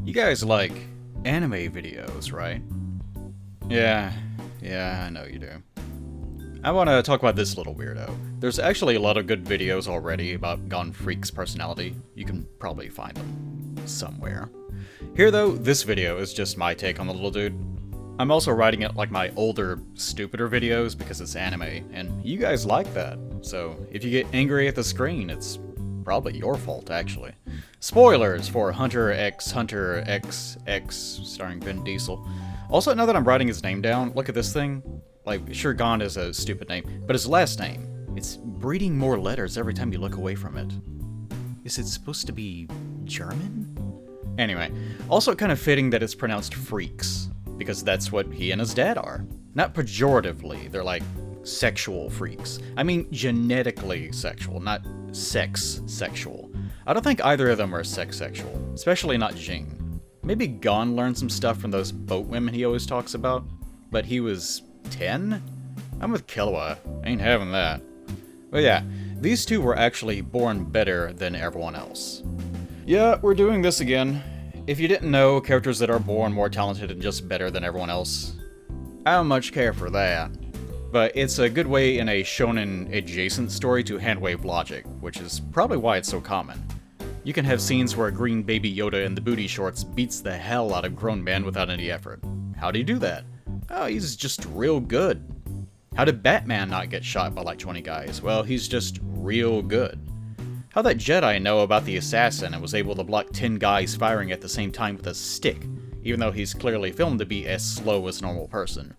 You guys like anime videos, right? Yeah, I know you do. I want to talk about this little weirdo. There's actually a lot of good videos already about Gon Freak's personality. You can probably find them somewhere. Here though, this video is just my take on the little dude. I'm also writing it like my older, stupider videos because it's anime, and you guys like that. So if you get angry at the screen, it's probably your fault, actually. Spoilers for Hunter x Hunter XX starring Vin Diesel. Also, now that I'm writing his name down, look at this thing. Like, sure, Gon is a stupid name, but his last name, it's breeding more letters every time you look away from it. Is it supposed to be German? Anyway, also kind of fitting that it's pronounced freaks, because that's what he and his dad are. Not pejoratively, they're like sexual freaks. I mean genetically sexual, not sex-sexual. I don't think either of them are sex-sexual, especially not Ging. Maybe Gon learned some stuff from those boat women he always talks about, but he was 10? I'm with Killua, ain't having that. But yeah, these two were actually born better than everyone else. Yeah, we're doing this again. If you didn't know, characters that are born more talented and just better than everyone else, I don't much care for that. But it's a good way in a shonen-adjacent story to handwave logic, which is probably why it's so common. You can have scenes where a green baby Yoda in the booty shorts beats the hell out of grown men without any effort. How'd he do that? Oh, he's just real good. How did Batman not get shot by like 20 guys? Well, he's just real good. How'd that Jedi know about the assassin and was able to block 10 guys firing at the same time with a stick, even though he's clearly filmed to be as slow as a normal person?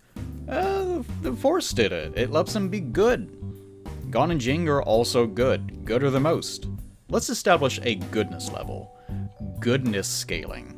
The Force did it. It lets him be good. Gon and Ging are also good. Gooder than most. Let's establish a goodness level. Goodness scaling.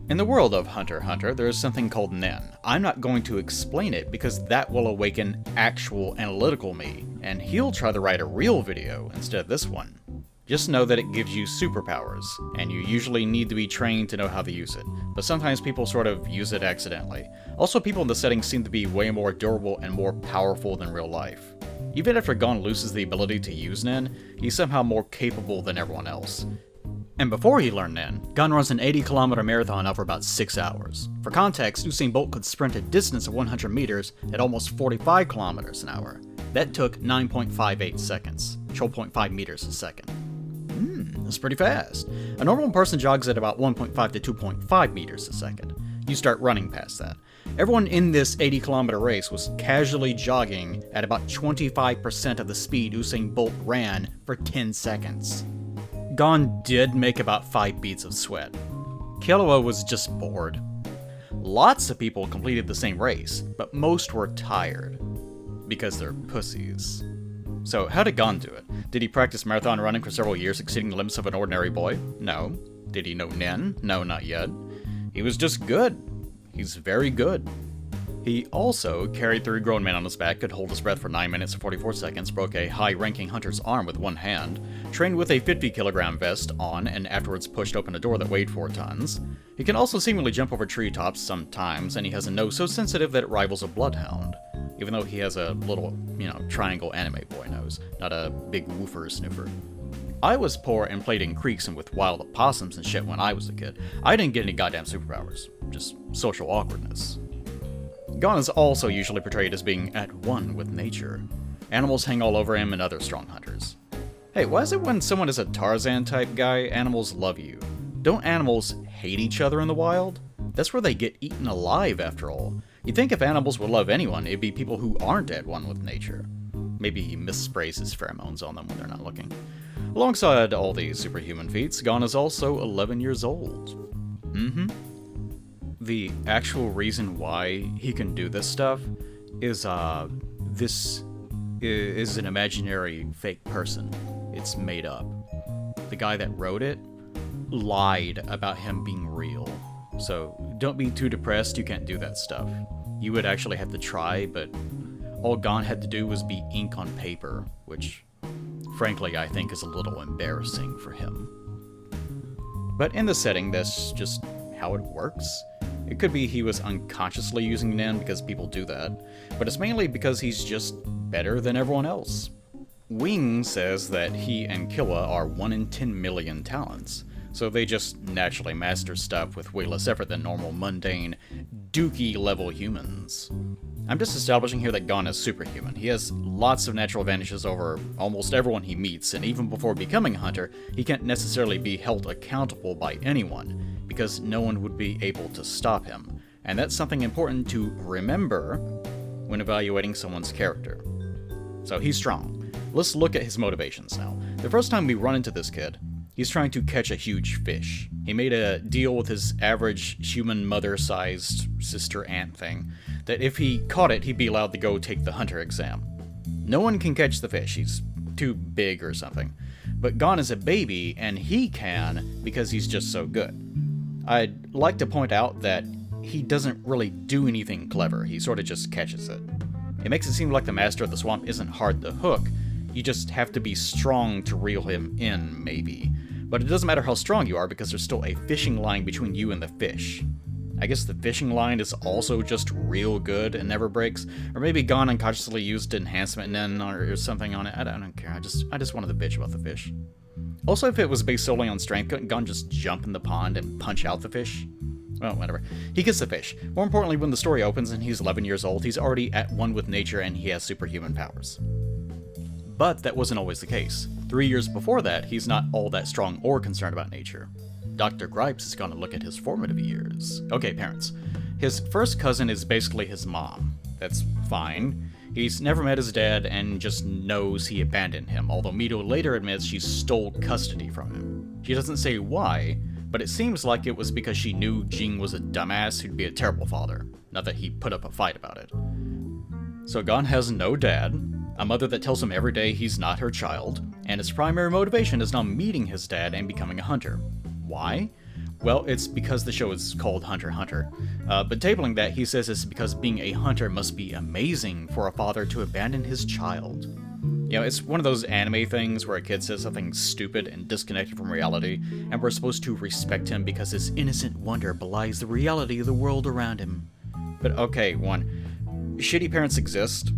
In the world of Hunter x Hunter, there is something called Nen. I'm not going to explain it because that will awaken actual analytical me, and he'll try to write a real video instead of this one. Just know that it gives you superpowers, and you usually need to be trained to know how to use it, but sometimes people sort of use it accidentally. Also, people in the setting seem to be way more durable and more powerful than real life. Even after Gon loses the ability to use Nen, he's somehow more capable than everyone else. And before he learned Nen, Gon runs an 80-kilometer marathon over about 6 hours. For context, Usain Bolt could sprint a distance of 100 meters at almost 45 kilometers an hour. That took 9.58 seconds, 12.5 meters a second. That's pretty fast. A normal person jogs at about 1.5 to 2.5 meters a second. You start running past that. Everyone in this 80-kilometer race was casually jogging at about 25% of the speed Usain Bolt ran for 10 seconds. Gon did make about 5 beads of sweat. Killua was just bored. Lots of people completed the same race, but most were tired. Because they're pussies. So how did Gon do it? Did he practice marathon running for several years, exceeding the limits of an ordinary boy? No. Did he know Nen? No, not yet. He was just good. He's very good. He also carried 3 grown men on his back, could hold his breath for 9 minutes and 44 seconds, broke a high-ranking hunter's arm with one hand, trained with a 50-kilogram vest on, and afterwards pushed open a door that weighed 4 tons. He can also seemingly jump over treetops sometimes, and he has a nose so sensitive that it rivals a bloodhound. Even though he has a little, triangle anime boy nose, not a big woofer snoofer. I was poor and played in creeks and with wild opossums and shit when I was a kid. I didn't get any goddamn superpowers, just social awkwardness. Gon is also usually portrayed as being at one with nature. Animals hang all over him and other strong hunters. Hey, why is it when someone is a Tarzan-type guy, animals love you? Don't animals hate each other in the wild? That's where they get eaten alive, after all. You'd think if animals would love anyone, it'd be people who aren't at one with nature. Maybe he missprays his pheromones on them when they're not looking. Alongside all these superhuman feats, Gon is also 11 years old. The actual reason why he can do this stuff is, this is an imaginary fake person. It's made up. The guy that wrote it lied about him being real. So don't be too depressed, you can't do that stuff. You would actually have to try, but all Gon had to do was be ink on paper, which, frankly, I think is a little embarrassing for him. But in the setting, that's just how it works. It could be he was unconsciously using Nen because people do that, but it's mainly because he's just better than everyone else. Wing says that he and Killua are 1 in 10 million talents, so they just naturally master stuff with way less effort than normal, mundane, dookie-level humans. I'm just establishing here that Gon is superhuman. He has lots of natural advantages over almost everyone he meets, and even before becoming a hunter, he can't necessarily be held accountable by anyone, because no one would be able to stop him. And that's something important to remember when evaluating someone's character. So he's strong. Let's look at his motivations now. The first time we run into this kid, he's trying to catch a huge fish. He made a deal with his average human mother-sized sister-aunt thing, that if he caught it, he'd be allowed to go take the hunter exam. No one can catch the fish, he's too big or something. But Gon is a baby, and he can because he's just so good. I'd like to point out that he doesn't really do anything clever, he sort of just catches it. It makes it seem like the master of the swamp isn't hard to hook, you just have to be strong to reel him in, maybe. But it doesn't matter how strong you are because there's still a fishing line between you and the fish. I guess the fishing line is also just real good and never breaks, or maybe Gon unconsciously used enhancement then or something on it. I don't care. I just wanted to bitch about the fish. Also, if it was based solely on strength, couldn't Gon just jump in the pond and punch out the fish? Well, whatever. He gets the fish. More importantly, when the story opens and he's 11 years old, he's already at one with nature and he has superhuman powers. But that wasn't always the case. 3 years before that, he's not all that strong or concerned about nature. Dr. Gripes is going to look at his formative years. Okay, parents. His first cousin is basically his mom. That's fine. He's never met his dad and just knows he abandoned him, although Mito later admits she stole custody from him. She doesn't say why, but it seems like it was because she knew Ging was a dumbass who'd be a terrible father, not that he put up a fight about it. So Gon has no dad, a mother that tells him every day he's not her child, and his primary motivation is now meeting his dad and becoming a hunter. Why? Well, it's because the show is called Hunter x Hunter. But tabling that, he says it's because being a hunter must be amazing for a father to abandon his child. You know, it's one of those anime things where a kid says something stupid and disconnected from reality, and we're supposed to respect him because his innocent wonder belies the reality of the world around him. But okay, one, shitty parents exist.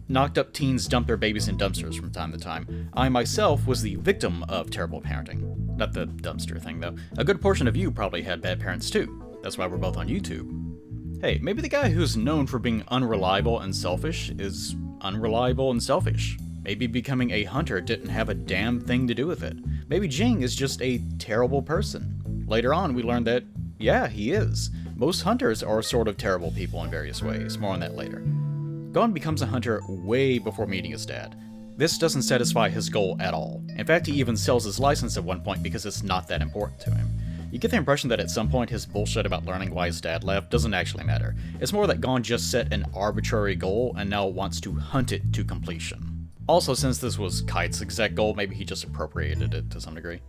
Knocked up teens dump their babies in dumpsters from time to time. I myself was the victim of terrible parenting. Not the dumpster thing, though. A good portion of you probably had bad parents, too. That's why we're both on YouTube. Hey, maybe the guy who's known for being unreliable and selfish is unreliable and selfish. Maybe becoming a hunter didn't have a damn thing to do with it. Maybe Ging is just a terrible person. Later on, we learned that, yeah, he is. Most hunters are sort of terrible people in various ways. More on that later. Gon becomes a hunter way before meeting his dad. This doesn't satisfy his goal at all. In fact, he even sells his license at one point because it's not that important to him. You get the impression that at some point his bullshit about learning why his dad left doesn't actually matter. It's more that Gon just set an arbitrary goal and now wants to hunt it to completion. Also, since this was Kite's exact goal, maybe he just appropriated it to some degree.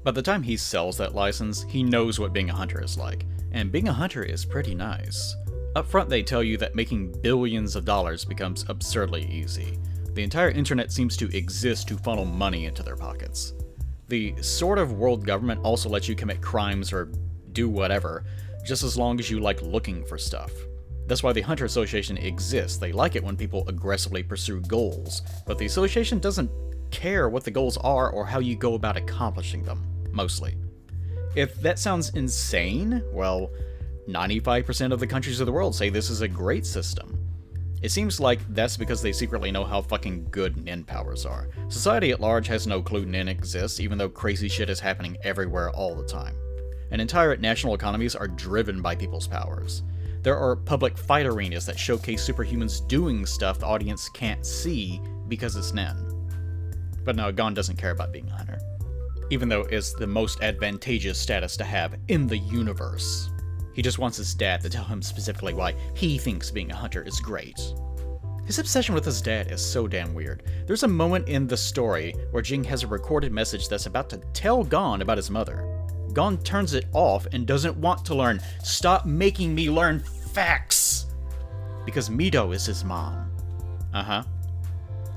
By the time he sells that license, he knows what being a hunter is like. And being a hunter is pretty nice. Up front, they tell you that making billions of dollars becomes absurdly easy. The entire internet seems to exist to funnel money into their pockets. The sort of world government also lets you commit crimes or do whatever, just as long as you like looking for stuff. That's why the Hunter Association exists. They like it when people aggressively pursue goals, but the association doesn't care what the goals are or how you go about accomplishing them, mostly. If that sounds insane, well, 95% of the countries of the world say this is a great system. It seems like that's because they secretly know how fucking good nin powers are. Society at large has no clue nin exists, even though crazy shit is happening everywhere all the time. And entire national economies are driven by people's powers. There are public fight arenas that showcase superhumans doing stuff the audience can't see because it's nin. But no, Gon doesn't care about being a hunter, even though it's the most advantageous status to have in the universe. He just wants his dad to tell him specifically why he thinks being a hunter is great. His obsession with his dad is so damn weird. There's a moment in the story where Ging has a recorded message that's about to tell Gon about his mother. Gon turns it off and doesn't want to learn. Stop making me learn facts! Because Mito is his mom.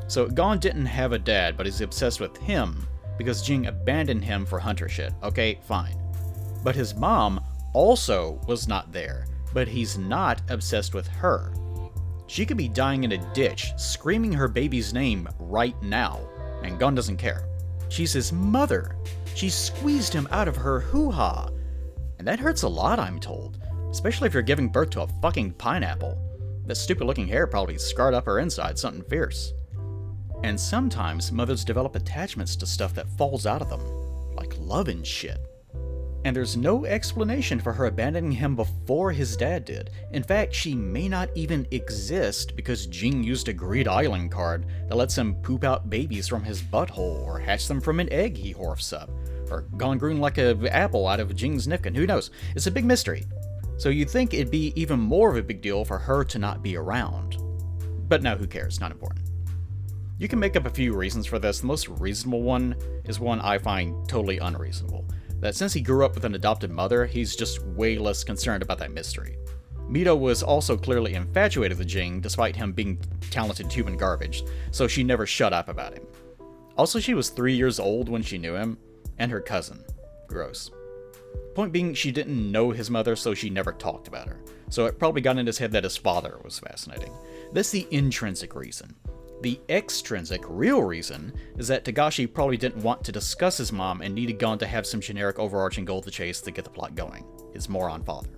So Gon didn't have a dad, but he's obsessed with him because Ging abandoned him for hunter shit. Okay, fine. But his mom also was not there, but he's not obsessed with her. She could be dying in a ditch, screaming her baby's name right now, and Gon doesn't care. She's his mother. She squeezed him out of her hoo-ha. And that hurts a lot, I'm told. Especially if you're giving birth to a fucking pineapple. That stupid looking hair probably scarred up her inside something fierce. And sometimes mothers develop attachments to stuff that falls out of them. Like love and shit. And there's no explanation for her abandoning him before his dad did. In fact, she may not even exist because Ging used a Greed Island card that lets him poop out babies from his butthole or hatch them from an egg he horfs up. Or gone green like an apple out of Jing's nipkin, who knows? It's a big mystery. So you'd think it'd be even more of a big deal for her to not be around. But no, who cares? Not important. You can make up a few reasons for this. The most reasonable one is one I find totally unreasonable. That since he grew up with an adopted mother, he's just way less concerned about that mystery. Mito was also clearly infatuated with Ging, despite him being talented human garbage, so she never shut up about him. Also, she was 3 years old when she knew him, and her cousin. Gross. Point being, she didn't know his mother, so she never talked about her. So it probably got in his head that his father was fascinating. That's the intrinsic reason. The extrinsic, real reason is that Togashi probably didn't want to discuss his mom and needed Gon to have some generic overarching goal to chase to get the plot going. His moron father.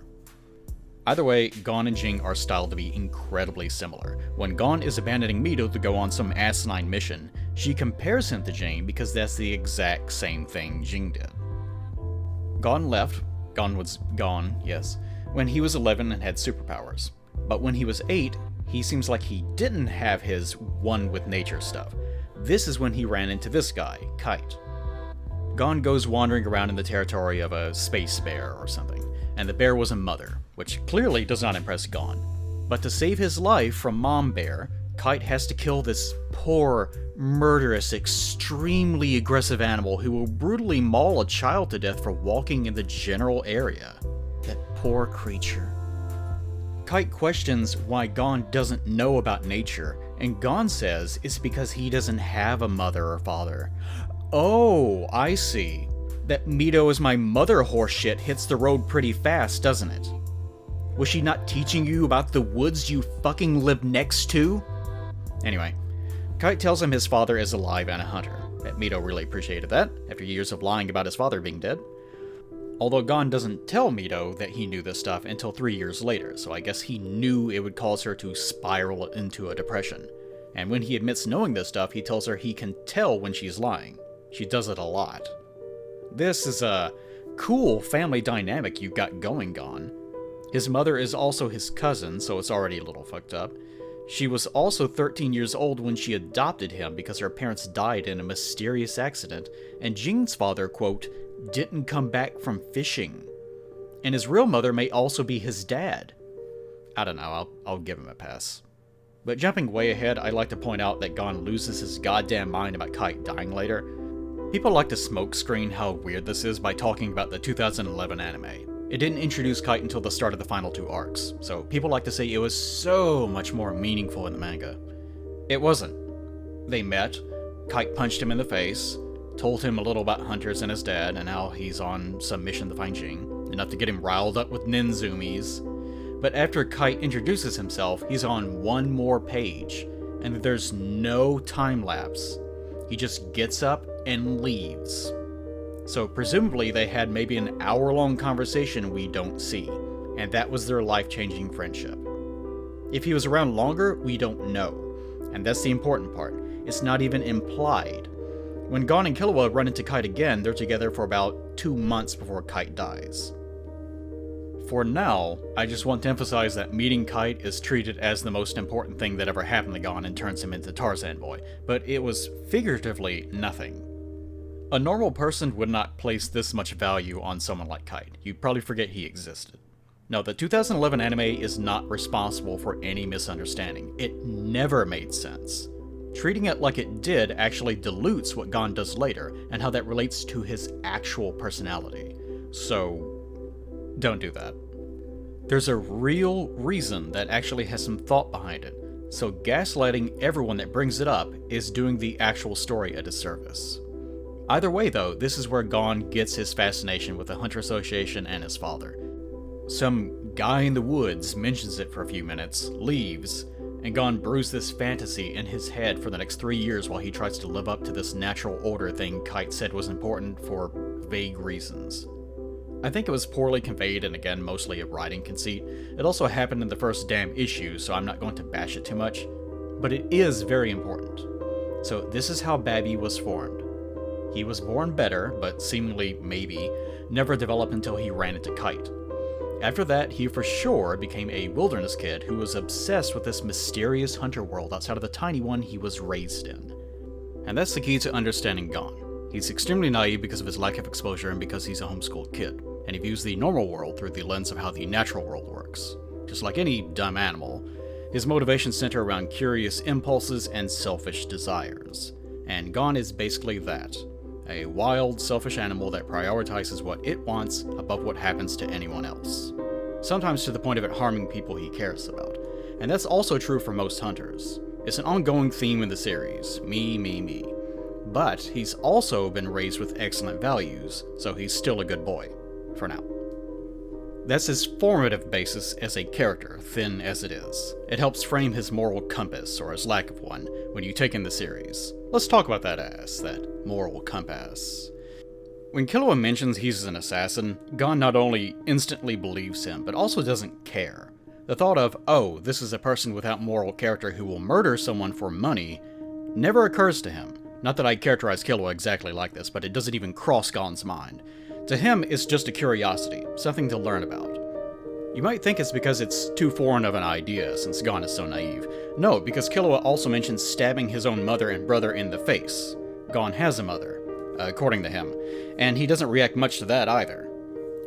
Either way, Gon and Ging are styled to be incredibly similar. When Gon is abandoning Mito to go on some asinine mission, she compares him to Ging because that's the exact same thing Ging did. Gon left, Gon was gone, yes, when he was 11 and had superpowers. But when he was 8, he seems like he didn't have his one with nature stuff. This is when he ran into this guy, Kite. Gon goes wandering around in the territory of a space bear or something, and the bear was a mother, which clearly does not impress Gon. But to save his life from Mom Bear, Kite has to kill this poor, murderous, extremely aggressive animal who will brutally maul a child to death for walking in the general area. That poor creature. Kite questions why Gon doesn't know about nature, and Gon says it's because he doesn't have a mother or father. Oh, I see. That Mito is my mother horseshit hits the road pretty fast, doesn't it? Was she not teaching you about the woods you fucking live next to? Anyway, Kite tells him his father is alive and a hunter. That Mito really appreciated that, after years of lying about his father being dead. Although Gon doesn't tell Mito that he knew this stuff until 3 years later, so I guess he knew it would cause her to spiral into a depression. And when he admits knowing this stuff, he tells her he can tell when she's lying. She does it a lot. This is a cool family dynamic you've got going, Gon. His mother is also his cousin, so it's already a little fucked up. She was also 13 years old when she adopted him because her parents died in a mysterious accident, and Jing's father, quote, didn't come back from fishing. And his real mother may also be his dad. I don't know, I'll give him a pass. But jumping way ahead, I'd like to point out that Gon loses his goddamn mind about Kite dying later. People like to smokescreen how weird this is by talking about the 2011 anime. It didn't introduce Kite until the start of the final 2 arcs, so people like to say it was so much more meaningful in the manga. It wasn't. They met, Kite punched him in the face, told him a little about Hunters and his dad and how he's on some mission to find Ging, enough to get him riled up with ninzumis. But after Kite introduces himself, he's on one more page, and there's no time lapse. He just gets up and leaves. So presumably they had maybe an hour-long conversation we don't see, and that was their life-changing friendship. If he was around longer, we don't know, and that's the important part. It's not even implied. When Gon and Killua run into Kite again, they're together for about 2 months before Kite dies. For now, I just want to emphasize that meeting Kite is treated as the most important thing that ever happened to Gon and turns him into Tarzan Boy, but it was figuratively nothing. A normal person would not place this much value on someone like Kite. You'd probably forget he existed. No, the 2011 anime is not responsible for any misunderstanding. It never made sense. Treating it like it did actually dilutes what Gon does later, and how that relates to his actual personality. So, don't do that. There's a real reason that actually has some thought behind it, so gaslighting everyone that brings it up is doing the actual story a disservice. Either way though, this is where Gon gets his fascination with the Hunter Association and his father. Some guy in the woods mentions it for a few minutes, leaves, and Gon brews this fantasy in his head for the next 3 years while he tries to live up to this natural order thing Kite said was important for vague reasons. I think it was poorly conveyed and again mostly a writing conceit. It also happened in the first damn issue, so I'm not going to bash it too much, but it is very important. So this is how Babby was formed. He was born better, but seemingly, maybe, never developed until he ran into Kite. After that, he for sure became a wilderness kid who was obsessed with this mysterious hunter world outside of the tiny one he was raised in. And that's the key to understanding Gon. He's extremely naive because of his lack of exposure and because he's a homeschooled kid, and he views the normal world through the lens of how the natural world works. Just like any dumb animal, his motivations center around curious impulses and selfish desires. And Gon is basically that. A wild, selfish animal that prioritizes what it wants above what happens to anyone else. Sometimes to the point of it harming people he cares about. And that's also true for most hunters. It's an ongoing theme in the series, me, me, me. But he's also been raised with excellent values, so he's still a good boy. For now. That's his formative basis as a character, thin as it is. It helps frame his moral compass, or his lack of one, when you take in the series. Let's talk about that moral compass. When Killua mentions he's an assassin, Gon not only instantly believes him, but also doesn't care. The thought of, oh, this is a person without moral character who will murder someone for money, never occurs to him. Not that I characterize Killua exactly like this, but it doesn't even cross Gon's mind. To him, it's just a curiosity, something to learn about. You might think it's because it's too foreign of an idea, since Gon is so naive. No, because Killua also mentions stabbing his own mother and brother in the face. Gon has a mother, according to him, and he doesn't react much to that either.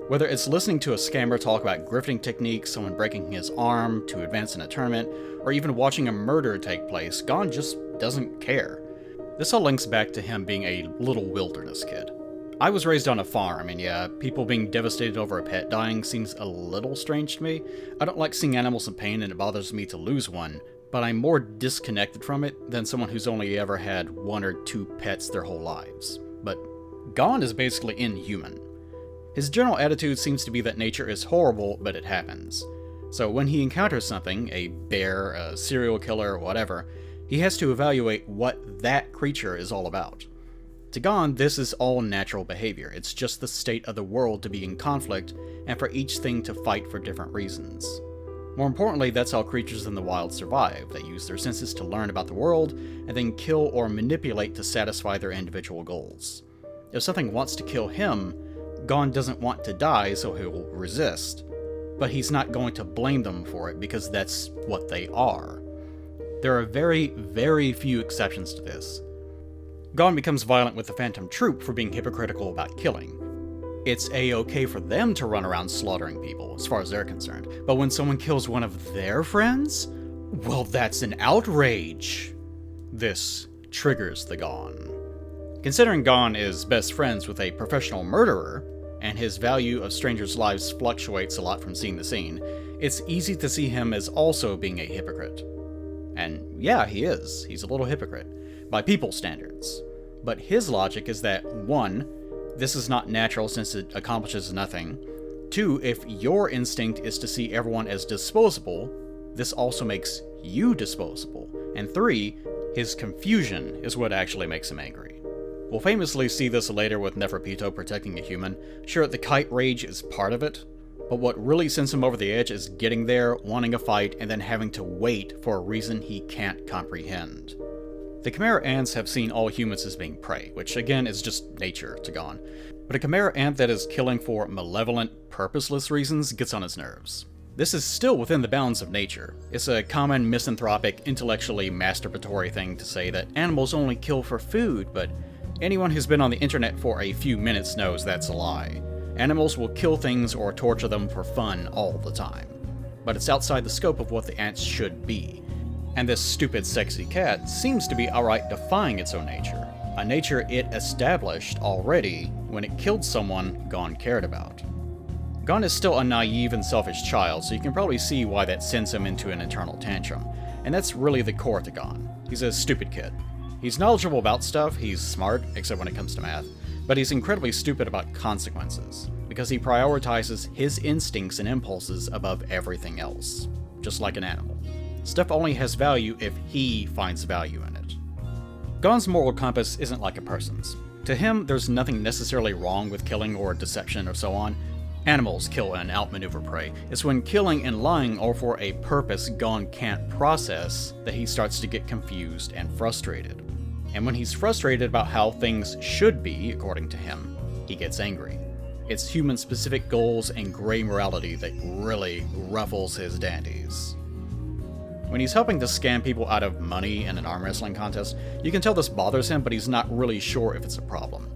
Whether it's listening to a scammer talk about grifting techniques, someone breaking his arm to advance in a tournament, or even watching a murder take place, Gon just doesn't care. This all links back to him being a little wilderness kid. I was raised on a farm, and yeah, people being devastated over a pet dying seems a little strange to me. I don't like seeing animals in pain, and it bothers me to lose one, but I'm more disconnected from it than someone who's only ever had 1 or 2 pets their whole lives. But Gon is basically inhuman. His general attitude seems to be that nature is horrible, but it happens. So when he encounters something, a bear, a serial killer, whatever, he has to evaluate what that creature is all about. To Gon, this is all natural behavior. It's just the state of the world to be in conflict, and for each thing to fight for different reasons. More importantly, that's how creatures in the wild survive. They use their senses to learn about the world, and then kill or manipulate to satisfy their individual goals. If something wants to kill him, Gon doesn't want to die, so he will resist. But he's not going to blame them for it, because that's what they are. There are very, very few exceptions to this. Gon becomes violent with the Phantom Troop for being hypocritical about killing. It's a-okay for them to run around slaughtering people, as far as they're concerned, but when someone kills one of their friends? Well, that's an outrage! This triggers the Gon. Considering Gon is best friends with a professional murderer, and his value of strangers' lives fluctuates a lot from scene to scene, it's easy to see him as also being a hypocrite. And yeah, he is. He's a little hypocrite. By people's standards. But his logic is that, 1, this is not natural since it accomplishes nothing. 2, if your instinct is to see everyone as disposable, this also makes you disposable. And 3, his confusion is what actually makes him angry. We'll famously see this later with Neferpito protecting a human. Sure, the Kite rage is part of it, but what really sends him over the edge is getting there, wanting a fight, and then having to wait for a reason he can't comprehend. The Chimera ants have seen all humans as being prey, which again is just nature to Gon. But a Chimera ant that is killing for malevolent, purposeless reasons gets on his nerves. This is still within the bounds of nature. It's a common misanthropic, intellectually masturbatory thing to say that animals only kill for food, but anyone who's been on the internet for a few minutes knows that's a lie. Animals will kill things or torture them for fun all the time. But it's outside the scope of what the ants should be. And this stupid sexy cat seems to be outright defying its own nature. A nature it established already when it killed someone Gon cared about. Gon is still a naive and selfish child, so you can probably see why that sends him into an internal tantrum. And that's really the core to Gon. He's a stupid kid. He's knowledgeable about stuff, he's smart, except when it comes to math, but he's incredibly stupid about consequences, because he prioritizes his instincts and impulses above everything else, just like an animal. Stuff only has value if he finds value in it. Gon's moral compass isn't like a person's. To him, there's nothing necessarily wrong with killing or deception or so on. Animals kill and outmaneuver prey. It's when killing and lying are for a purpose Gon can't process that he starts to get confused and frustrated. And when he's frustrated about how things should be, according to him, he gets angry. It's human-specific goals and gray morality that really ruffles his dandies. When he's helping to scam people out of money in an arm wrestling contest, you can tell this bothers him, but he's not really sure if it's a problem.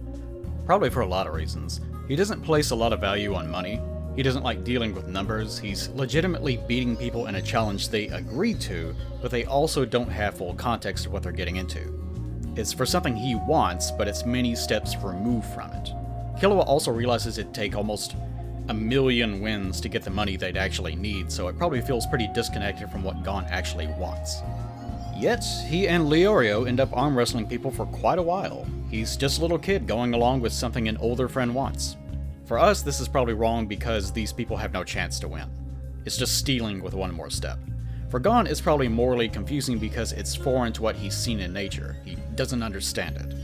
Probably for a lot of reasons. He doesn't place a lot of value on money. He doesn't like dealing with numbers. He's legitimately beating people in a challenge they agreed to, but they also don't have full context of what they're getting into. It's for something he wants, but it's many steps removed from it. Killua also realizes it'd take almost 1,000,000 wins to get the money they'd actually need, so it probably feels pretty disconnected from what Gon actually wants. Yet, he and Leorio end up arm wrestling people for quite a while. He's just a little kid going along with something an older friend wants. For us, this is probably wrong because these people have no chance to win. It's just stealing with one more step. For Gon, it's probably morally confusing because it's foreign to what he's seen in nature. He doesn't understand it.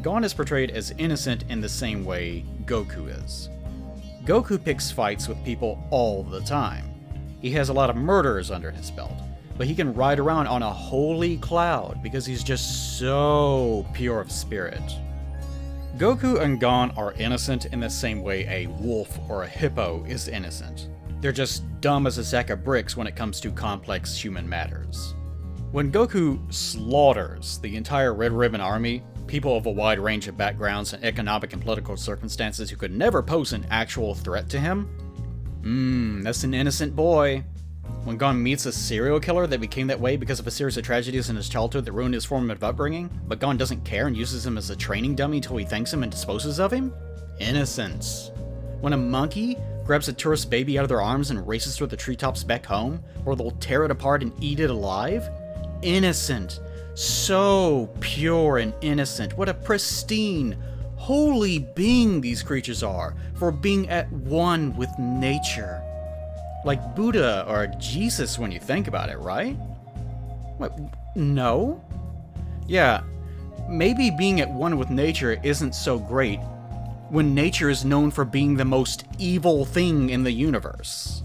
Gon is portrayed as innocent in the same way Goku is. Goku picks fights with people all the time. He has a lot of murders under his belt, but he can ride around on a holy cloud because he's just so pure of spirit. Goku and Gon are innocent in the same way a wolf or a hippo is innocent. They're just dumb as a sack of bricks when it comes to complex human matters. When Goku slaughters the entire Red Ribbon Army, people of a wide range of backgrounds and economic and political circumstances who could never pose an actual threat to him, that's an innocent boy. When Gon meets a serial killer that became that way because of a series of tragedies in his childhood that ruined his formative upbringing, but Gon doesn't care and uses him as a training dummy until he thanks him and disposes of him? Innocence. When a monkey grabs a tourist baby out of their arms and races through the treetops back home, where they'll tear it apart and eat it alive? Innocent. So pure and innocent. What a pristine, holy being these creatures are for being at one with nature. Like Buddha or Jesus when you think about it, right? What? No? Yeah, maybe being at one with nature isn't so great when nature is known for being the most evil thing in the universe.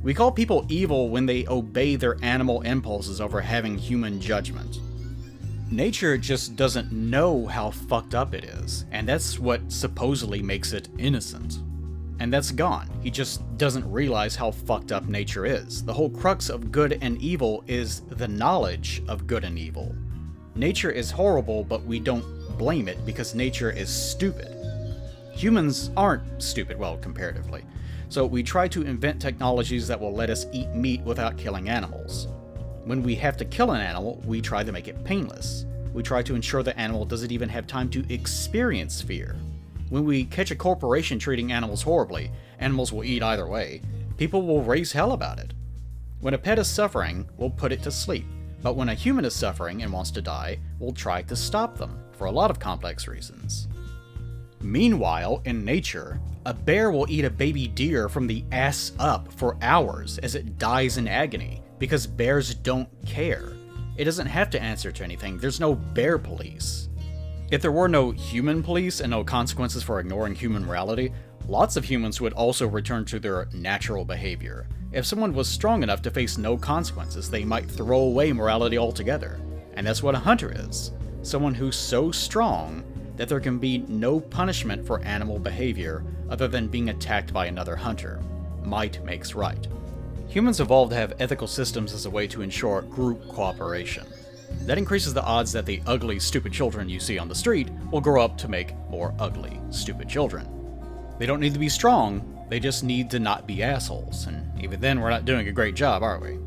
We call people evil when they obey their animal impulses over having human judgment. Nature just doesn't know how fucked up it is, and that's what supposedly makes it innocent. And that's Gon. He just doesn't realize how fucked up nature is. The whole crux of good and evil is the knowledge of good and evil. Nature is horrible, but we don't blame it because nature is stupid. Humans aren't stupid, well, comparatively. So we try to invent technologies that will let us eat meat without killing animals. When we have to kill an animal, we try to make it painless. We try to ensure the animal doesn't even have time to experience fear. When we catch a corporation treating animals horribly, animals will eat either way. People will raise hell about it. When a pet is suffering, we'll put it to sleep. But when a human is suffering and wants to die, we'll try to stop them, for a lot of complex reasons. Meanwhile, in nature, a bear will eat a baby deer from the ass up for hours as it dies in agony, because bears don't care. It doesn't have to answer to anything. There's no bear police. If there were no human police and no consequences for ignoring human morality, lots of humans would also return to their natural behavior. If someone was strong enough to face no consequences, they might throw away morality altogether. And that's what a hunter is. Someone who's so strong that there can be no punishment for animal behavior other than being attacked by another hunter. Might makes right. Humans evolved to have ethical systems as a way to ensure group cooperation. That increases the odds that the ugly, stupid children you see on the street will grow up to make more ugly, stupid children. They don't need to be strong, they just need to not be assholes, and even then we're not doing a great job, are we?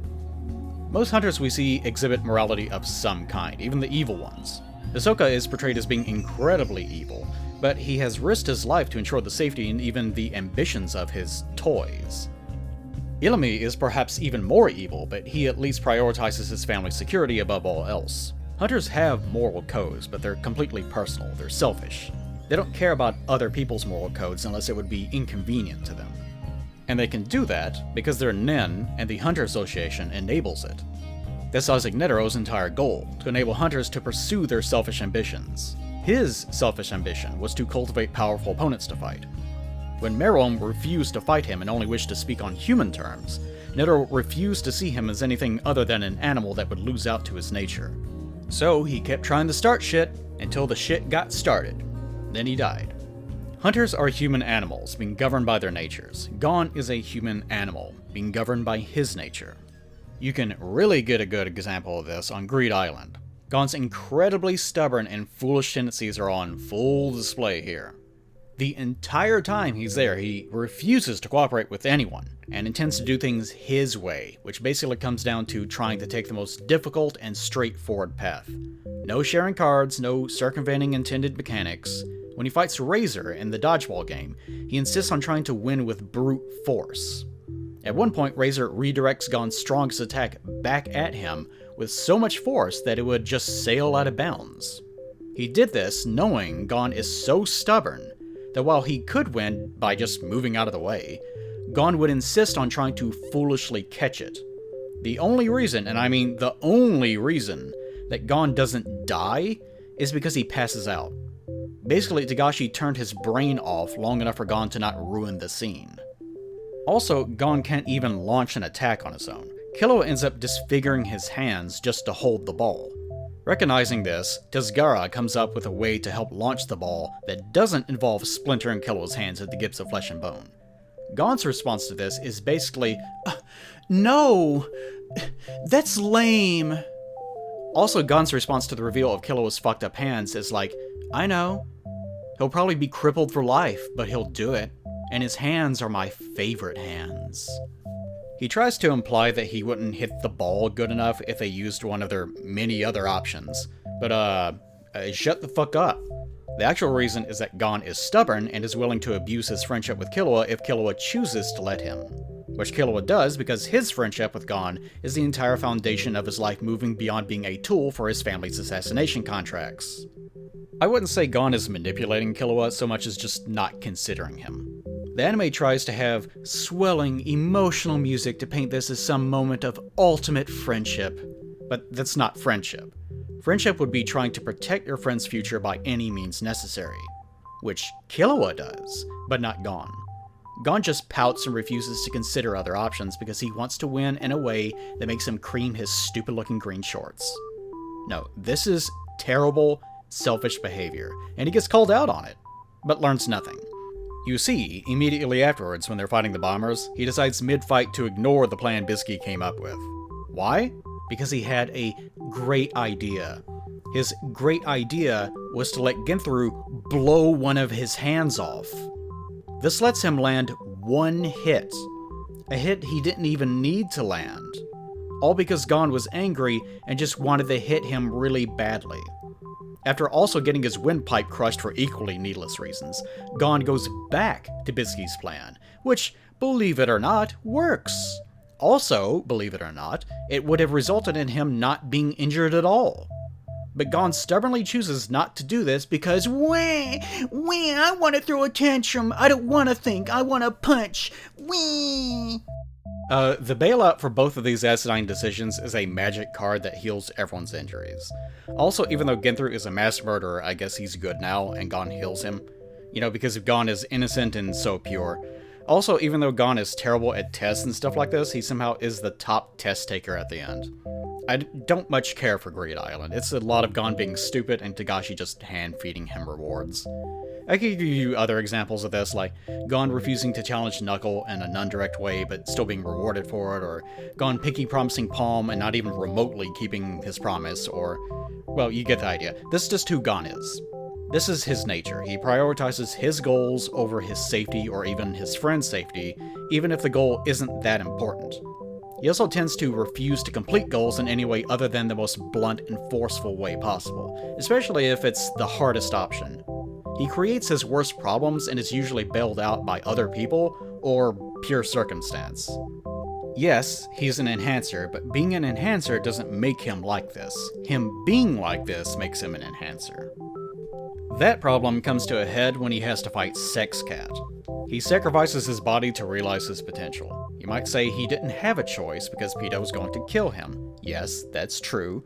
Most hunters we see exhibit morality of some kind, even the evil ones. Hisoka is portrayed as being incredibly evil, but he has risked his life to ensure the safety and even the ambitions of his toys. Illumi is perhaps even more evil, but he at least prioritizes his family's security above all else. Hunters have moral codes, but they're completely personal, they're selfish. They don't care about other people's moral codes unless it would be inconvenient to them. And they can do that because they're nen, and the Hunter Association enables it. That's Isaac Netero's entire goal, to enable hunters to pursue their selfish ambitions. His selfish ambition was to cultivate powerful opponents to fight. When Meruem refused to fight him and only wished to speak on human terms, Netero refused to see him as anything other than an animal that would lose out to his nature. So he kept trying to start shit until the shit got started. Then he died. Hunters are human animals, being governed by their natures. Gon is a human animal, being governed by his nature. You can really get a good example of this on Greed Island. Gon's incredibly stubborn and foolish tendencies are on full display here. The entire time he's there, he refuses to cooperate with anyone, and intends to do things his way, which basically comes down to trying to take the most difficult and straightforward path. No sharing cards, no circumventing intended mechanics. When he fights Razor in the dodgeball game, he insists on trying to win with brute force. At one point, Razor redirects Gon's strongest attack back at him with so much force that it would just sail out of bounds. He did this knowing Gon is so stubborn that while he could win by just moving out of the way, Gon would insist on trying to foolishly catch it. The only reason, and I mean the only reason, that Gon doesn't die is because he passes out. Basically, Togashi turned his brain off long enough for Gon to not ruin the scene. Also, Gon can't even launch an attack on his own. Killua ends up disfiguring his hands just to hold the ball. Recognizing this, Tezgara comes up with a way to help launch the ball that doesn't involve splintering Killua's hands into gibs of flesh and bone. Gon's response to this is basically, no, that's lame. Also, Gon's response to the reveal of Killua's fucked up hands is like, I know. He'll probably be crippled for life, but he'll do it. And his hands are my favorite hands. He tries to imply that he wouldn't hit the ball good enough if they used one of their many other options. But, shut the fuck up. The actual reason is that Gon is stubborn and is willing to abuse his friendship with Killua if Killua chooses to let him. Which Killua does because his friendship with Gon is the entire foundation of his life moving beyond being a tool for his family's assassination contracts. I wouldn't say Gon is manipulating Killua so much as just not considering him. The anime tries to have swelling, emotional music to paint this as some moment of ultimate friendship, but that's not friendship. Friendship would be trying to protect your friend's future by any means necessary, which Killua does, but not Gon. Gon just pouts and refuses to consider other options because he wants to win in a way that makes him cream his stupid-looking green shorts. No, this is terrible, selfish behavior, and he gets called out on it, but learns nothing. You see, immediately afterwards when they're fighting the bombers, he decides mid-fight to ignore the plan Bisky came up with. Why? Because he had a great idea. His great idea was to let Ginthru blow one of his hands off. This lets him land one hit. A hit he didn't even need to land. All because Gon was angry and just wanted to hit him really badly. After also getting his windpipe crushed for equally needless reasons, Gon goes back to Bisky's plan, which, believe it or not, works. Also, believe it or not, it would have resulted in him not being injured at all. But Gon stubbornly chooses not to do this because, I want to throw a tantrum, I don't want to think, I want to punch, The bailout for both of these asinine decisions is a magic card that heals everyone's injuries. Also, even though Ginthru is a mass murderer, I guess he's good now, and Gon heals him. You know, because Gon is innocent and so pure. Also, even though Gon is terrible at tests and stuff like this, he somehow is the top test taker at the end. I don't much care for Greed Island. It's a lot of Gon being stupid and Togashi just hand-feeding him rewards. I could give you other examples of this, like Gon refusing to challenge Knuckle in a non-direct way but still being rewarded for it, or Gon pinky promising Palm and not even remotely keeping his promise, or... well, you get the idea. This is just who Gon is. This is his nature. He prioritizes his goals over his safety or even his friend's safety, even if the goal isn't that important. He also tends to refuse to complete goals in any way other than the most blunt and forceful way possible, especially if it's the hardest option. He creates his worst problems and is usually bailed out by other people or pure circumstance. Yes, he's an enhancer, but being an enhancer doesn't make him like this. Him being like this makes him an enhancer. That problem comes to a head when he has to fight Sex Cat. He sacrifices his body to realize his potential. You might say he didn't have a choice because Peter was going to kill him. Yes, that's true.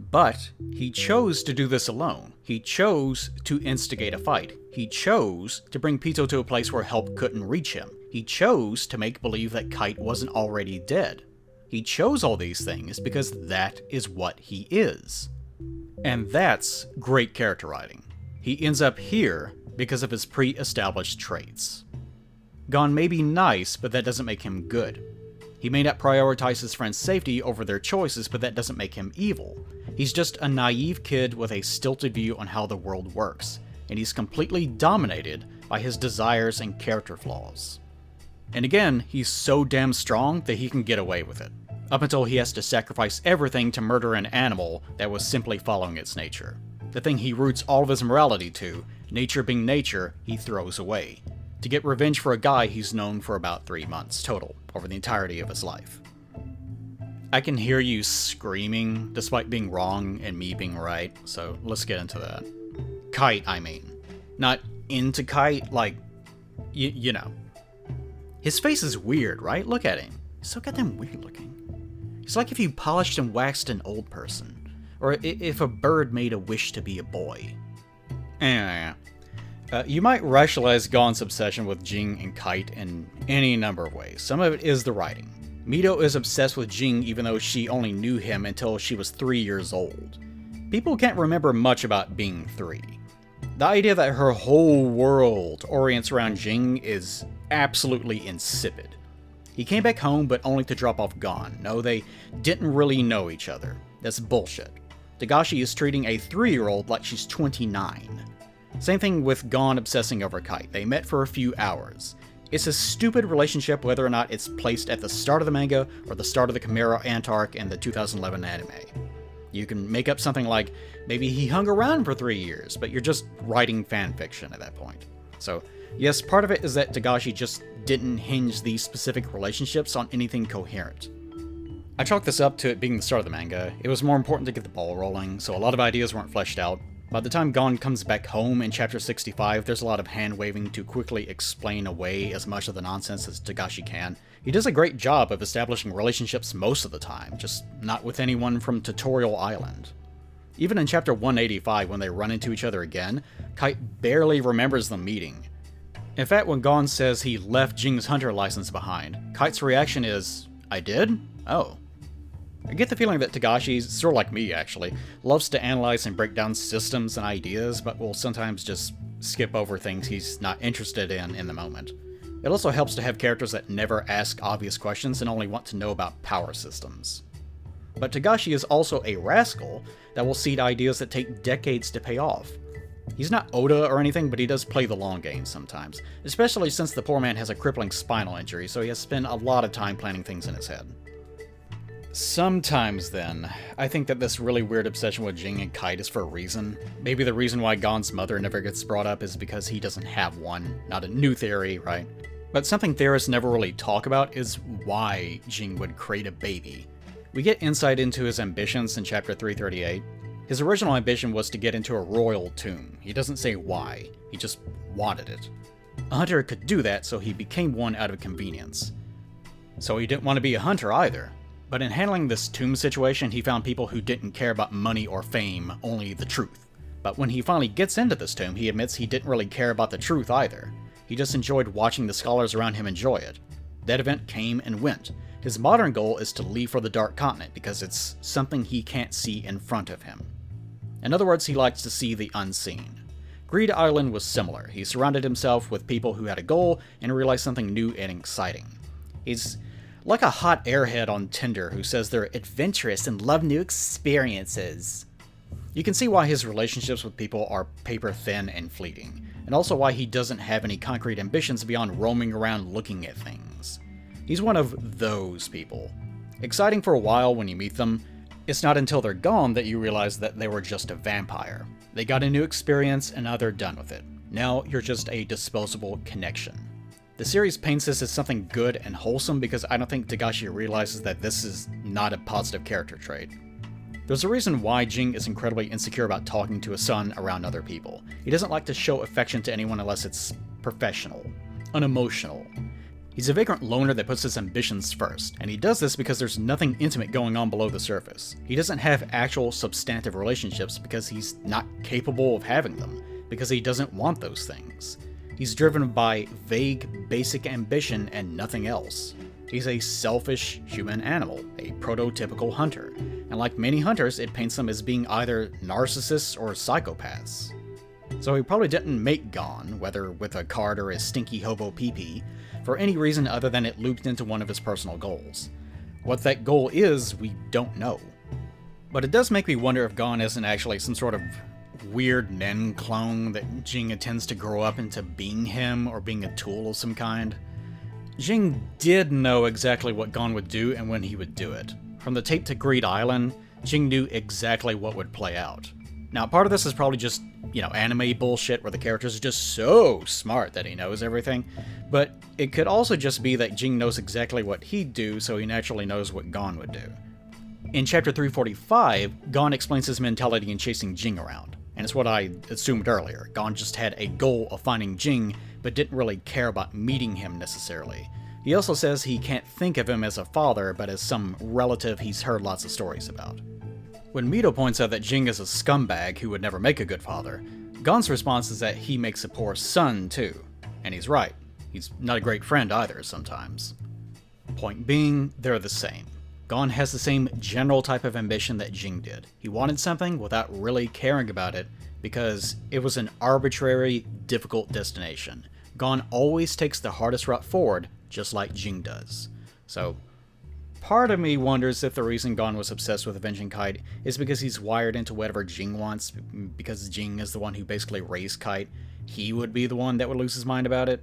But he chose to do this alone. He chose to instigate a fight. He chose to bring Pito to a place where help couldn't reach him. He chose to make believe that Kite wasn't already dead. He chose all these things because that is what he is. And that's great character writing. He ends up here because of his pre-established traits. Gon may be nice, but that doesn't make him good. He may not prioritize his friends' safety over their choices, but that doesn't make him evil. He's just a naive kid with a stilted view on how the world works, and he's completely dominated by his desires and character flaws. And again, he's so damn strong that he can get away with it, up until he has to sacrifice everything to murder an animal that was simply following its nature. The thing he roots all of his morality to, nature being nature, he throws away, to get revenge for a guy he's known for about 3 months total, over the entirety of his life. I can hear you screaming, despite being wrong and me being right, so let's get into that. Kite, I mean. Not into Kite, like, you know. His face is weird, right? Look at him. He's so goddamn weird looking. He's like if you polished and waxed an old person, or if a bird made a wish to be a boy. Anyway, you might rationalize Gon's obsession with Ging and Kite in any number of ways. Some of it is the writing. Mito is obsessed with Ging even though she only knew him until she was 3 years old. People can't remember much about being 3. The idea that her whole world orients around Ging is absolutely insipid. He came back home but only to drop off Gon. No, they didn't really know each other. That's bullshit. Togashi is treating a 3-year-old like she's 29. Same thing with Gon obsessing over Kite. They met for a few hours. It's a stupid relationship whether or not it's placed at the start of the manga or the start of the Chimera Antarc in the 2011 anime. You can make up something like, maybe he hung around for 3 years, but you're just writing fanfiction at that point. So, yes, part of it is that Togashi just didn't hinge these specific relationships on anything coherent. I chalk this up to it being the start of the manga. It was more important to get the ball rolling, so a lot of ideas weren't fleshed out. By the time Gon comes back home in chapter 65, there's a lot of hand-waving to quickly explain away as much of the nonsense as Togashi can. He does a great job of establishing relationships most of the time, just not with anyone from Tutorial Island. Even in chapter 185, when they run into each other again, Kite barely remembers them meeting. In fact, when Gon says he left Jing's hunter license behind, Kite's reaction is, "I did? Oh." I get the feeling that Togashi, sort of like me actually, loves to analyze and break down systems and ideas, but will sometimes just skip over things he's not interested in the moment. It also helps to have characters that never ask obvious questions and only want to know about power systems. But Togashi is also a rascal that will seed ideas that take decades to pay off. He's not Oda or anything, but he does play the long game sometimes, especially since the poor man has a crippling spinal injury, so he has spent a lot of time planning things in his head. Sometimes, then, I think that this really weird obsession with Ging and Kite is for a reason. Maybe the reason why Gon's mother never gets brought up is because he doesn't have one. Not a new theory, right? But something theorists never really talk about is why Ging would create a baby. We get insight into his ambitions in chapter 338. His original ambition was to get into a royal tomb. He doesn't say why, he just wanted it. A hunter could do that, so he became one out of convenience. So he didn't want to be a hunter either. But in handling this tomb situation, he found people who didn't care about money or fame, only the truth. But when he finally gets into this tomb, he admits he didn't really care about the truth either. He just enjoyed watching the scholars around him enjoy it. That event came and went. His modern goal is to leave for the Dark Continent because it's something he can't see in front of him. In other words, he likes to see the unseen. Greed Island was similar. He surrounded himself with people who had a goal and realized something new and exciting. He's like a hot airhead on Tinder who says they're adventurous and love new experiences. You can see why his relationships with people are paper thin and fleeting, and also why he doesn't have any concrete ambitions beyond roaming around looking at things. He's one of those people. Exciting for a while when you meet them, it's not until they're gone that you realize that they were just a vampire. They got a new experience and now they're done with it. Now you're just a disposable connection. The series paints this as something good and wholesome because I don't think Togashi realizes that this is not a positive character trait. There's a reason why Ging is incredibly insecure about talking to his son around other people. He doesn't like to show affection to anyone unless it's professional, unemotional. He's a vagrant loner that puts his ambitions first, and he does this because there's nothing intimate going on below the surface. He doesn't have actual substantive relationships because he's not capable of having them, because he doesn't want those things. He's driven by vague, basic ambition and nothing else. He's a selfish human animal, a prototypical hunter, and like many hunters, it paints them as being either narcissists or psychopaths. So he probably didn't make Gon, whether with a card or a stinky hobo pee-pee, for any reason other than it looped into one of his personal goals. What that goal is, we don't know. But it does make me wonder if Gon isn't actually some sort of weird Nen clone that Ging intends to grow up into being him or being a tool of some kind. Ging did know exactly what Gon would do and when he would do it. From the tape to Greed Island, Ging knew exactly what would play out. Now, part of this is probably just, anime bullshit where the characters are just so smart that he knows everything, but it could also just be that Ging knows exactly what he'd do, so he naturally knows what Gon would do. In Chapter 345, Gon explains his mentality in chasing Ging around, and it's what I assumed earlier. Gon just had a goal of finding Ging, but didn't really care about meeting him necessarily. He also says he can't think of him as a father, but as some relative he's heard lots of stories about. When Mito points out that Ging is a scumbag who would never make a good father, Gon's response is that he makes a poor son too. And he's right. He's not a great friend either sometimes. Point being, they're the same. Gon has the same general type of ambition that Ging did. He wanted something without really caring about it because it was an arbitrary, difficult destination. Gon always takes the hardest route forward, just like Ging does. So, part of me wonders if the reason Gon was obsessed with avenging Kite is because he's wired into whatever Ging wants, because Ging is the one who basically raised Kite. He would be the one that would lose his mind about it.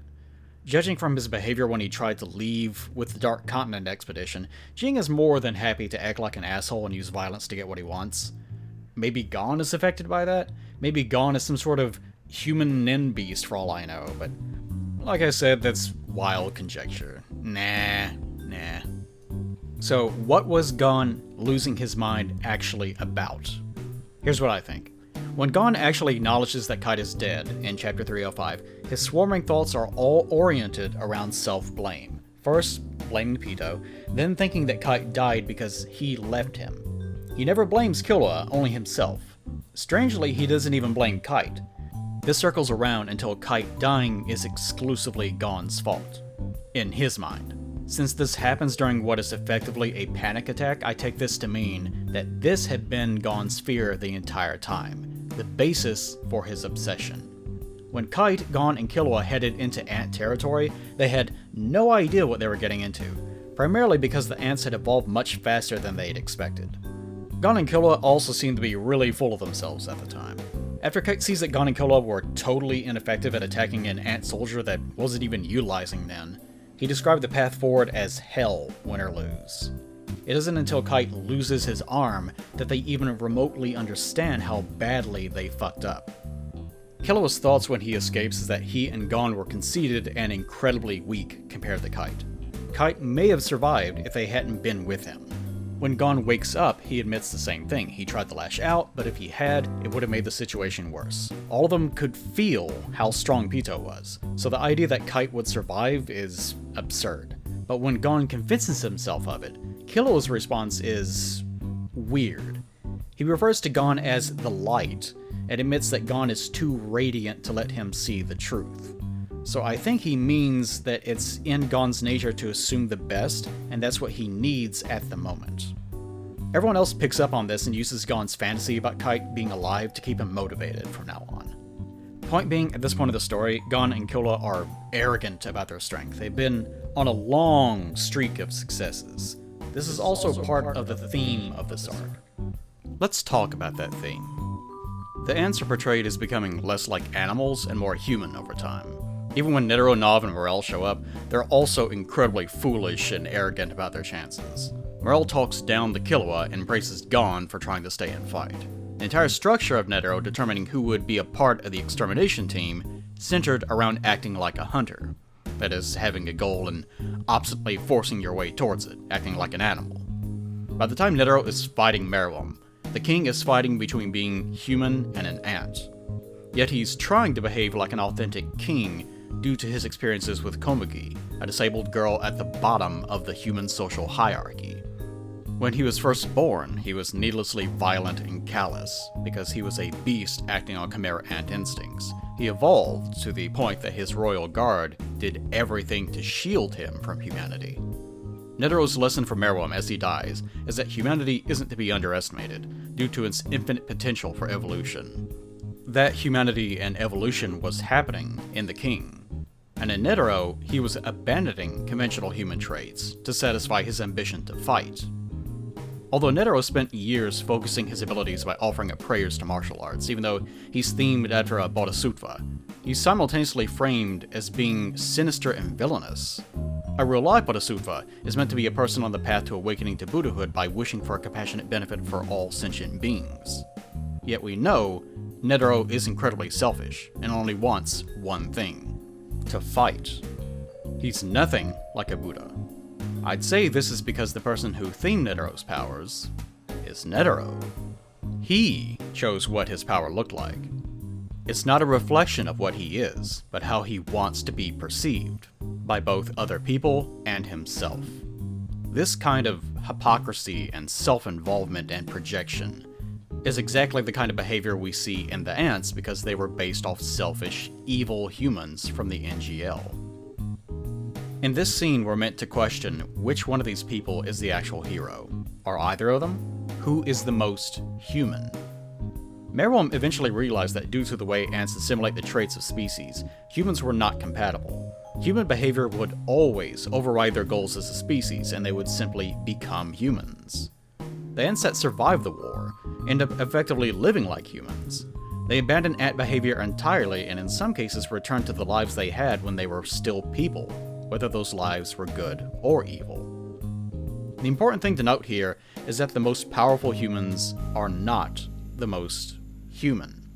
Judging from his behavior when he tried to leave with the Dark Continent expedition, Ging is more than happy to act like an asshole and use violence to get what he wants. Maybe Gon is affected by that? Maybe Gon is some sort of human nin beast for all I know, but like I said, that's wild conjecture. Nah. So, what was Gon losing his mind actually about? Here's what I think. When Gon actually acknowledges that Kite is dead in Chapter 305, his swarming thoughts are all oriented around self-blame. First, blaming Pito, then thinking that Kite died because he left him. He never blames Killua, only himself. Strangely, he doesn't even blame Kite. This circles around until Kite dying is exclusively Gon's fault. In his mind. Since this happens during what is effectively a panic attack, I take this to mean that this had been Gon's fear the entire time, the basis for his obsession. When Kite, Gon, and Killua headed into ant territory, they had no idea what they were getting into, primarily because the ants had evolved much faster than they had expected. Gon and Killua also seemed to be really full of themselves at the time. After Kite sees that Gon and Killua were totally ineffective at attacking an ant soldier that wasn't even utilizing Nen, he described the path forward as hell, win or lose. It isn't until Kite loses his arm that they even remotely understand how badly they fucked up. Killua's thoughts when he escapes is that he and Gon were conceited and incredibly weak compared to Kite. Kite may have survived if they hadn't been with him. When Gon wakes up, he admits the same thing. He tried to lash out, but if he had, it would have made the situation worse. All of them could feel how strong Pito was, so the idea that Kite would survive is absurd. But when Gon convinces himself of it, Killua's response is weird. He refers to Gon as the light, and admits that Gon is too radiant to let him see the truth. So I think he means that it's in Gon's nature to assume the best, and that's what he needs at the moment. Everyone else picks up on this and uses Gon's fantasy about Kite being alive to keep him motivated from now on. Point being, at this point of the story, Gon and Killua are arrogant about their strength. They've been on a long streak of successes. This is also part of the theme of this arc. Let's talk about that theme. The ants are portrayed as becoming less like animals and more human over time. Even when Netero, Nav, and Morel show up, they're also incredibly foolish and arrogant about their chances. Morel talks down to Killua and praises Gon for trying to stay and fight. The entire structure of Netero determining who would be a part of the extermination team centered around acting like a hunter. That is, having a goal and obstinately forcing your way towards it, acting like an animal. By the time Netero is fighting Merwam, the king is fighting between being human and an ant. Yet he's trying to behave like an authentic king, due to his experiences with Komugi, a disabled girl at the bottom of the human social hierarchy. When he was first born, he was needlessly violent and callous, because he was a beast acting on Chimera ant instincts. He evolved to the point that his royal guard did everything to shield him from humanity. Netero's lesson for Meruem as he dies is that humanity isn't to be underestimated, due to its infinite potential for evolution. That humanity and evolution was happening in the king. And in Netero, he was abandoning conventional human traits to satisfy his ambition to fight. Although Netero spent years focusing his abilities by offering up prayers to martial arts, even though he's themed after a bodhisattva, he's simultaneously framed as being sinister and villainous. A real-life bodhisattva is meant to be a person on the path to awakening to Buddhahood by wishing for a compassionate benefit for all sentient beings. Yet we know Netero is incredibly selfish and only wants one thing: to fight. He's nothing like a Buddha. I'd say this is because the person who themed Netero's powers is Netero. He chose what his power looked like. It's not a reflection of what he is, but how he wants to be perceived, by both other people and himself. This kind of hypocrisy and self-involvement and projection is exactly the kind of behavior we see in the ants because they were based off selfish, evil humans from the NGL. In this scene, we're meant to question which one of these people is the actual hero. Are either of them? Who is the most human? Meruem eventually realized that due to the way ants assimilate the traits of species, humans were not compatible. Human behavior would always override their goals as a species, and they would simply become humans. The ants that survived the war end up effectively living like humans. They abandon ant behavior entirely, and in some cases return to the lives they had when they were still people, whether those lives were good or evil. The important thing to note here is that the most powerful humans are not the most human.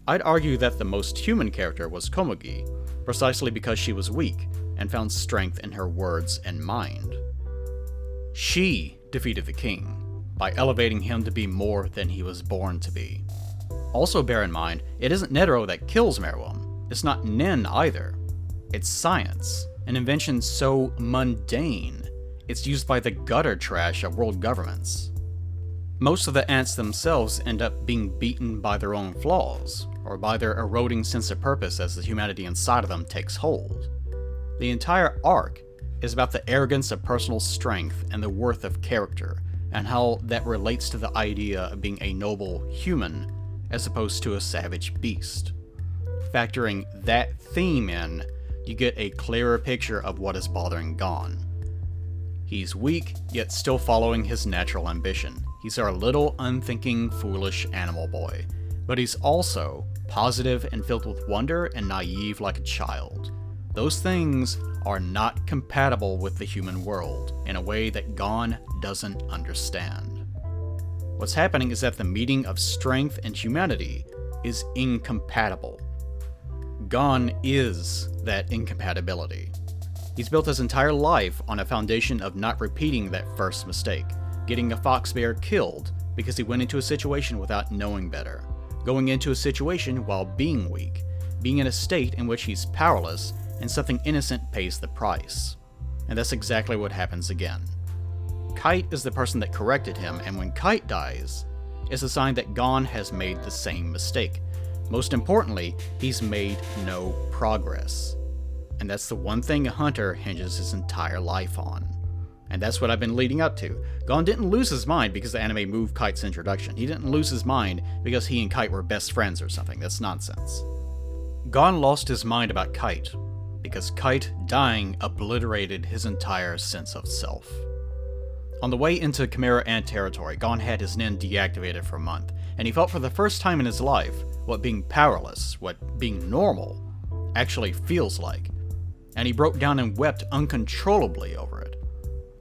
I'd argue that the most human character was Komugi, precisely because she was weak and found strength in her words and mind. She defeated the king by elevating him to be more than he was born to be. Also bear in mind, it isn't Netero that kills Meruem. It's not Nin either. It's science, an invention so mundane, it's used by the gutter trash of world governments. Most of the ants themselves end up being beaten by their own flaws, or by their eroding sense of purpose as the humanity inside of them takes hold. The entire arc is about the arrogance of personal strength and the worth of character, and how that relates to the idea of being a noble human as opposed to a savage beast. Factoring that theme in, you get a clearer picture of what is bothering Gon. He's weak, yet still following his natural ambition. He's our little, unthinking, foolish animal boy. But he's also positive and filled with wonder and naive like a child. Those things are not compatible with the human world in a way that Gon doesn't understand. What's happening is that the meeting of strength and humanity is incompatible. Gon is that incompatibility. He's built his entire life on a foundation of not repeating that first mistake, getting a fox bear killed because he went into a situation without knowing better, going into a situation while being weak, being in a state in which he's powerless and something innocent pays the price. And that's exactly what happens again. Kite is the person that corrected him, and when Kite dies, it's a sign that Gon has made the same mistake. Most importantly, he's made no progress. And that's the one thing a hunter hinges his entire life on. And that's what I've been leading up to. Gon didn't lose his mind because the anime moved Kite's introduction. He didn't lose his mind because he and Kite were best friends or something. That's nonsense. Gon lost his mind about Kite because Kite dying obliterated his entire sense of self. On the way into Chimera ant territory, Gon had his Nin deactivated for a month, and he felt for the first time in his life what being powerless, what being normal, actually feels like. And he broke down and wept uncontrollably over it.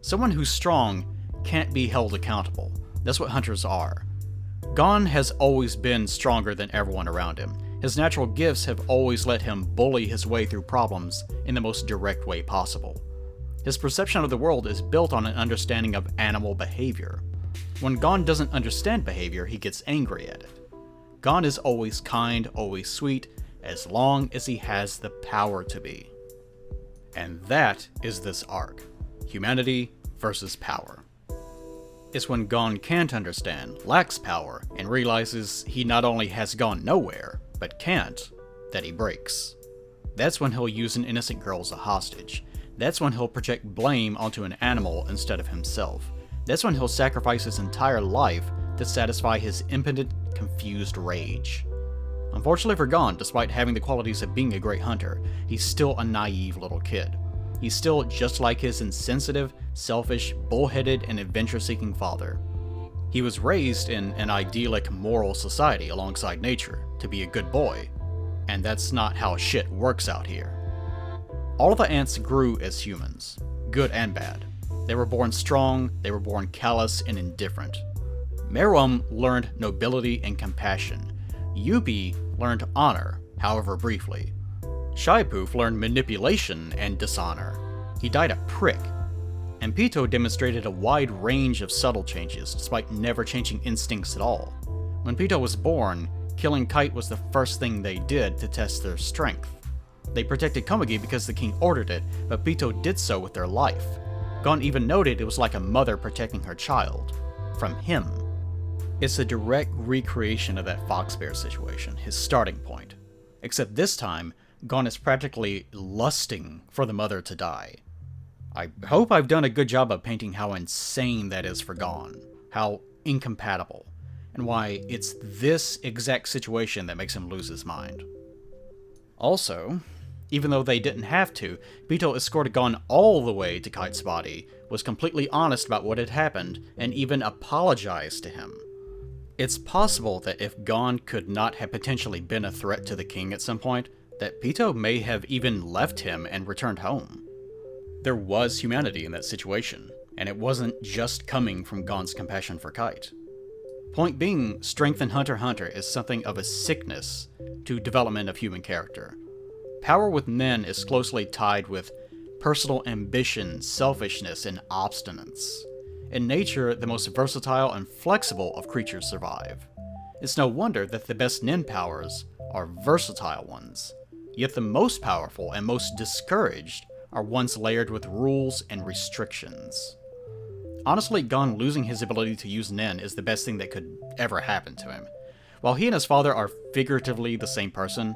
Someone who's strong can't be held accountable. That's what hunters are. Gon has always been stronger than everyone around him. His natural gifts have always let him bully his way through problems in the most direct way possible. His perception of the world is built on an understanding of animal behavior. When Gon doesn't understand behavior, he gets angry at it. Gon is always kind, always sweet, as long as he has the power to be. And that is this arc. Humanity versus power. It's when Gon can't understand, lacks power, and realizes he not only has gone nowhere, but can't, that he breaks. That's when he'll use an innocent girl as a hostage. That's when he'll project blame onto an animal instead of himself. That's when he'll sacrifice his entire life to satisfy his impotent, confused rage. Unfortunately for Gon, despite having the qualities of being a great hunter, he's still a naive little kid. He's still just like his insensitive, selfish, bullheaded, and adventure-seeking father. He was raised in an idyllic moral society alongside nature, to be a good boy, and that's not how shit works out here. All of the ants grew as humans, good and bad. They were born strong, they were born callous and indifferent. Meruem learned nobility and compassion. Yuppie learned honor, however briefly. Shaipoof learned manipulation and dishonor. He died a prick. And Pito demonstrated a wide range of subtle changes, despite never changing instincts at all. When Pito was born, killing Kite was the first thing they did to test their strength. They protected Komugi because the king ordered it, but Pito did so with their life. Gon even noted it was like a mother protecting her child. From him. It's a direct recreation of that fox bear situation, his starting point. Except this time, Gon is practically lusting for the mother to die. I hope I've done a good job of painting how insane that is for Gon, how incompatible, and why it's this exact situation that makes him lose his mind. Also, even though they didn't have to, Pito escorted Gon all the way to Kite's body, was completely honest about what had happened, and even apologized to him. It's possible that if Gon could not have potentially been a threat to the king at some point, that Pito may have even left him and returned home. There was humanity in that situation, and it wasn't just coming from Gon's compassion for Kite. Point being, strength in Hunter x Hunter is something of a sickness to development of human character. Power with Nen is closely tied with personal ambition, selfishness, and obstinance. In nature, the most versatile and flexible of creatures survive. It's no wonder that the best Nen powers are versatile ones, yet the most powerful and most discouraged are ones layered with rules and restrictions. Honestly, Gon losing his ability to use Nen is the best thing that could ever happen to him. While he and his father are figuratively the same person,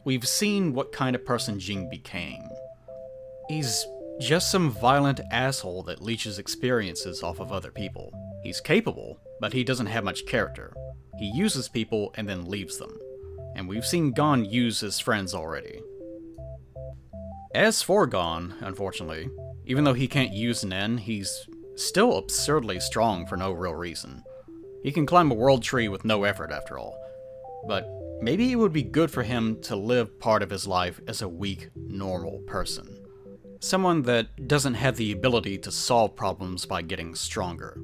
we've seen what kind of person Ging became. He's just some violent asshole that leeches experiences off of other people. He's capable, but he doesn't have much character. He uses people and then leaves them. And we've seen Gon use his friends already. As for Gon, unfortunately, even though he can't use Nen, he's still absurdly strong for no real reason. He can climb a world tree with no effort after all. But maybe it would be good for him to live part of his life as a weak, normal person. Someone that doesn't have the ability to solve problems by getting stronger.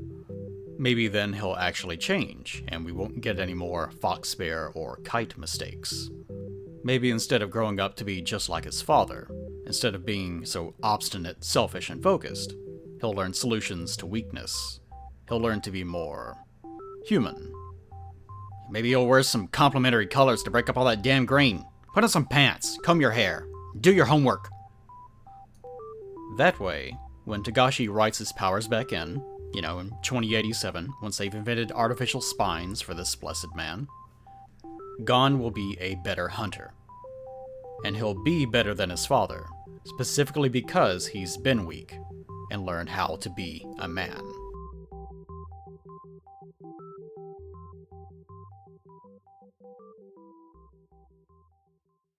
Maybe then he'll actually change, and we won't get any more fox bear or Kite mistakes. Maybe instead of growing up to be just like his father, instead of being so obstinate, selfish, and focused, he'll learn solutions to weakness. He'll learn to be more human. Maybe he'll wear some complementary colors to break up all that damn green. Put on some pants, comb your hair, do your homework. That way, when Togashi writes his powers back in 2087, once they've invented artificial spines for this blessed man, Gon will be a better hunter. And he'll be better than his father, specifically because he's been weak and learned how to be a man.